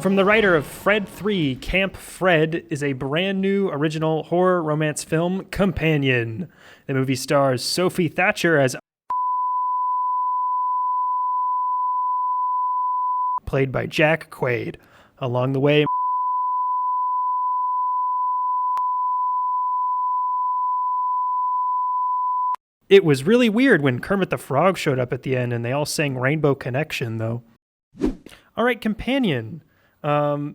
From the writer of Fred 3, Camp Fred is a brand new original horror romance film, Companion. The movie stars Sophie Thatcher as played by Jack Quaid. Along the way, it was really weird when Kermit the Frog showed up at the end and they all sang Rainbow Connection, though. All right, Companion.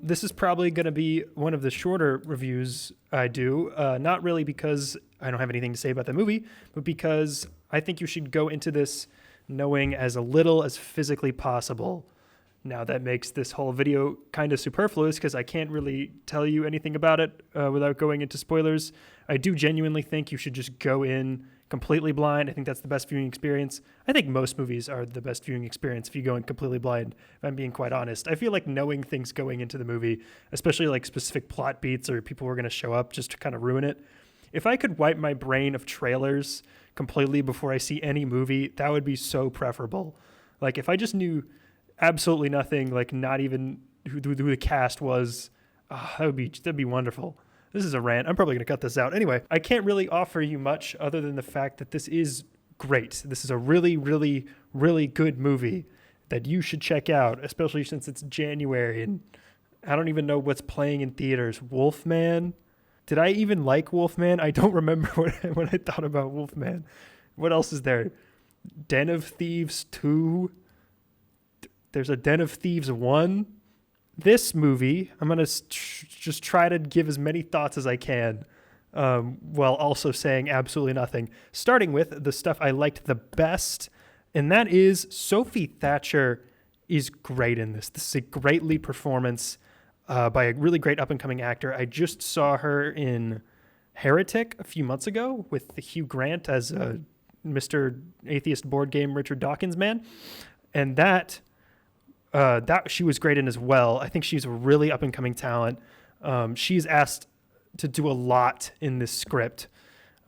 This is probably going to be one of the shorter reviews I do, not really because I don't have anything to say about the movie, but because I think you should go into this knowing as little as physically possible. Now that makes this whole video kind of superfluous because I can't really tell you anything about it without going into spoilers. I do genuinely think you should just go in completely blind. I think that's the best viewing experience. I think most movies are the best viewing experience if you go in completely blind, if I'm being quite honest. I feel like knowing things going into the movie, especially like specific plot beats or people who are going to show up just to kind of ruin it. If I could wipe my brain of trailers completely before I see any movie, that would be so preferable. Like if I just knew absolutely nothing, like not even who the cast was, that'd be wonderful. This is a rant. I'm probably going to cut this out. Anyway, I can't really offer you much other than the fact that this is great. This is a really, really, really good movie that you should check out, especially since it's January and I don't even know what's playing in theaters. Wolfman? Did I even like Wolfman? I don't remember when I thought about Wolfman. What else is there? Den of Thieves 2? There's a Den of Thieves 1? This movie, I'm going to just try to give as many thoughts as I can while also saying absolutely nothing. Starting with the stuff I liked the best, and that is Sophie Thatcher is great in this. This is a great lead performance by a really great up-and-coming actor. I just saw her in Heretic a few months ago with Hugh Grant as Mr. Atheist board game Richard Dawkins man, and that she was great in as well. I think she's a really up-and-coming talent. She's asked to do a lot in this script,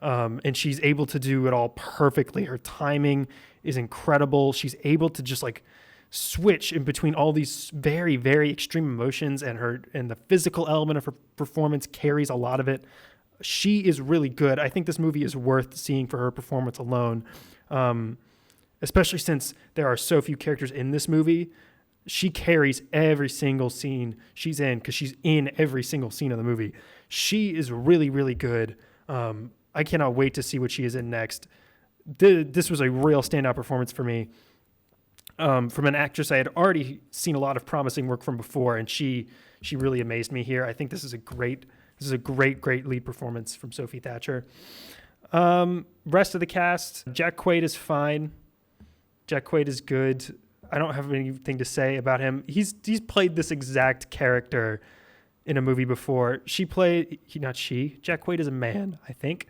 and she's able to do it all perfectly. Her timing is incredible. She's able to just like switch in between all these very, very extreme emotions, and the physical element of her performance carries a lot of it. She is really good. I think this movie is worth seeing for her performance alone, especially since there are so few characters in this movie. She carries every single scene she's in because she's in every single scene of the movie. She is really, really good. I cannot wait to see what she is in next. This was a real standout performance for me. From an actress I had already seen a lot of promising work from before, and she really amazed me here. I think this is a great lead performance from Sophie Thatcher. Rest of the cast, Jack Quaid is fine. Jack Quaid is good. I don't have anything to say about him. He's played this exact character in a movie before. Jack Quaid is a man, I think.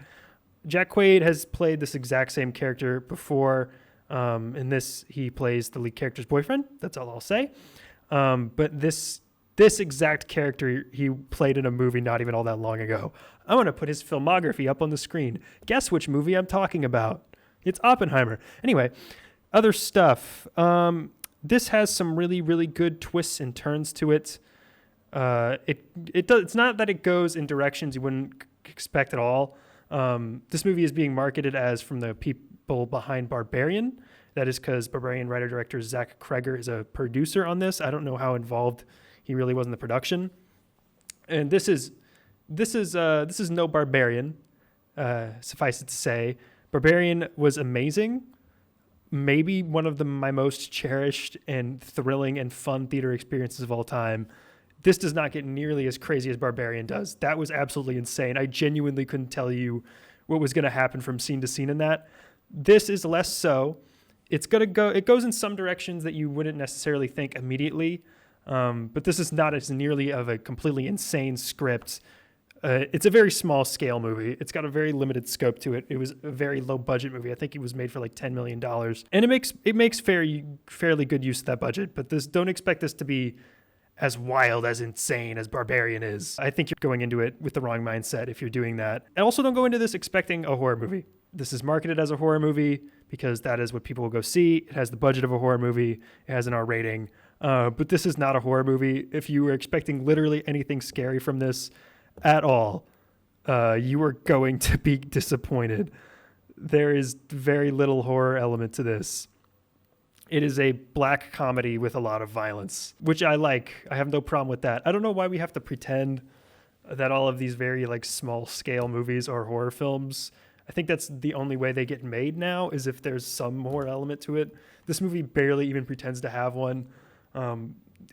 Jack Quaid has played this exact same character before. In this, he plays the lead character's boyfriend. That's all I'll say. But this exact character he played in a movie not even all that long ago. I'm going to put his filmography up on the screen. Guess which movie I'm talking about. It's Oppenheimer. Anyway, other stuff. This has some really, really good twists and turns to it. It's not that it goes in directions you wouldn't expect at all. This movie is being marketed as from the people behind Barbarian. That is because Barbarian writer-director Zach Kreger is a producer on this. I don't know how involved he really was in the production. And this is no Barbarian. Suffice it to say, Barbarian was amazing. Maybe one of my most cherished and thrilling and fun theater experiences of all time. This does not get nearly as crazy as Barbarian does. That was absolutely insane. I genuinely couldn't tell you what was going to happen from scene to scene in that. This is less so. It goes in some directions that you wouldn't necessarily think immediately, but this is not as nearly of a completely insane script. It's a very small scale movie. It's got a very limited scope to it. It was a very low budget movie. I think it was made for like $10 million. And it makes fairly good use of that budget, but don't expect this to be as wild, as insane as Barbarian is. I think you're going into it with the wrong mindset if you're doing that. And also don't go into this expecting a horror movie. This is marketed as a horror movie because that is what people will go see. It has the budget of a horror movie. It has an R rating. But this is not a horror movie. If you were expecting literally anything scary from this at all, you are going to be disappointed. There is very little horror element to this. It is a black comedy with a lot of violence, which I like. I have no problem with that. I don't know why we have to pretend that all of these very like small scale movies are horror films. I think that's the only way they get made now, is if there's some horror element to it. This movie barely even pretends to have one.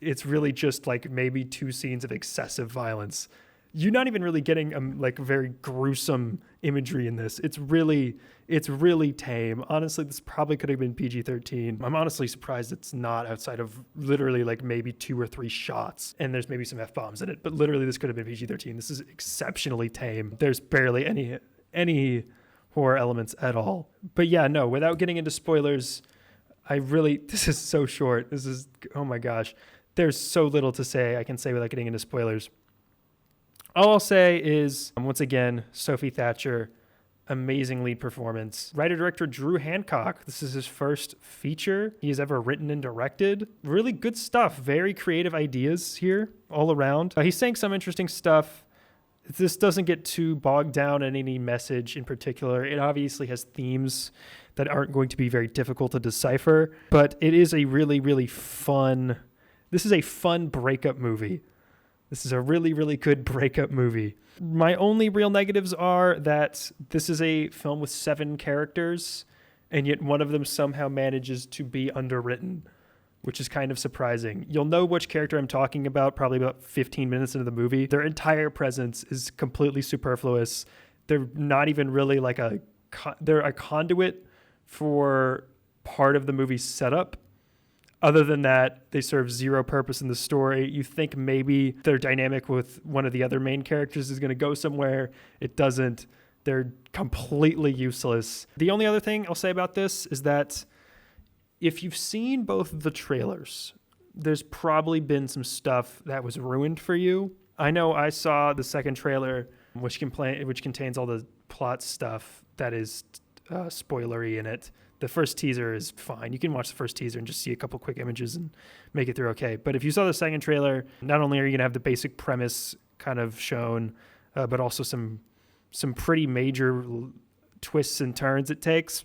It's really just like maybe 2 scenes of excessive violence. You're not even really getting like very gruesome imagery in this. It's really tame. Honestly, this probably could have been PG-13. I'm honestly surprised it's not, outside of literally like maybe 2 or 3 shots, and there's maybe some F-bombs in it. But literally, this could have been PG-13. This is exceptionally tame. There's barely any horror elements at all. But yeah, no, without getting into spoilers, this is so short. Oh my gosh. There's so little to say I can say without getting into spoilers. All I'll say is, once again, Sophie Thatcher, amazing lead performance. Writer-director Drew Hancock, this is his first feature he has ever written and directed. Really good stuff. Very creative ideas here all around. He's saying some interesting stuff. This doesn't get too bogged down in any message in particular. It obviously has themes that aren't going to be very difficult to decipher, but it is a really, really fun... This is a fun breakup movie. This is a really, really good breakup movie. My only real negatives are that this is a film with 7 characters, and yet one of them somehow manages to be underwritten, which is kind of surprising. You'll know which character I'm talking about probably about 15 minutes into the movie. Their entire presence is completely superfluous. They're not even really like they're a conduit for part of the movie's setup. Other than that, they serve zero purpose in the story. You think maybe their dynamic with one of the other main characters is going to go somewhere. It doesn't. They're completely useless. The only other thing I'll say about this is that if you've seen both of the trailers, there's probably been some stuff that was ruined for you. I know I saw the second trailer, which contains all the plot stuff that is spoilery in it. The first teaser is fine. You can watch the first teaser and just see a couple quick images and make it through okay. But if you saw the second trailer, not only are you going to have the basic premise kind of shown, but also some pretty major twists and turns it takes,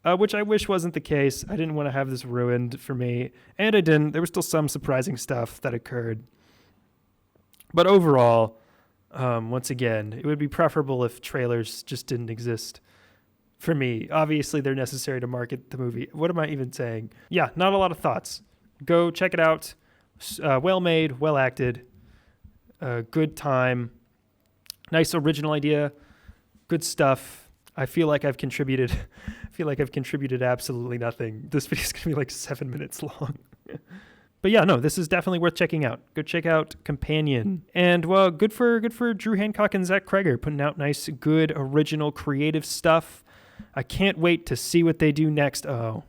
which I wish wasn't the case. I didn't want to have this ruined for me, and I didn't. There was still some surprising stuff that occurred. But overall, once again, it would be preferable if trailers just didn't exist. For me, obviously, they're necessary to market the movie. What am I even saying? Yeah, not a lot of thoughts. Go check it out. Well made, well acted, good time, nice original idea, good stuff. I feel like I've contributed. Absolutely nothing. This video is gonna be like 7 minutes long. But yeah, no, this is definitely worth checking out. Go check out Companion. And well, good for Drew Hancock and Zach Kreger putting out nice, good, original, creative stuff. I can't wait to see what they do next. Oh.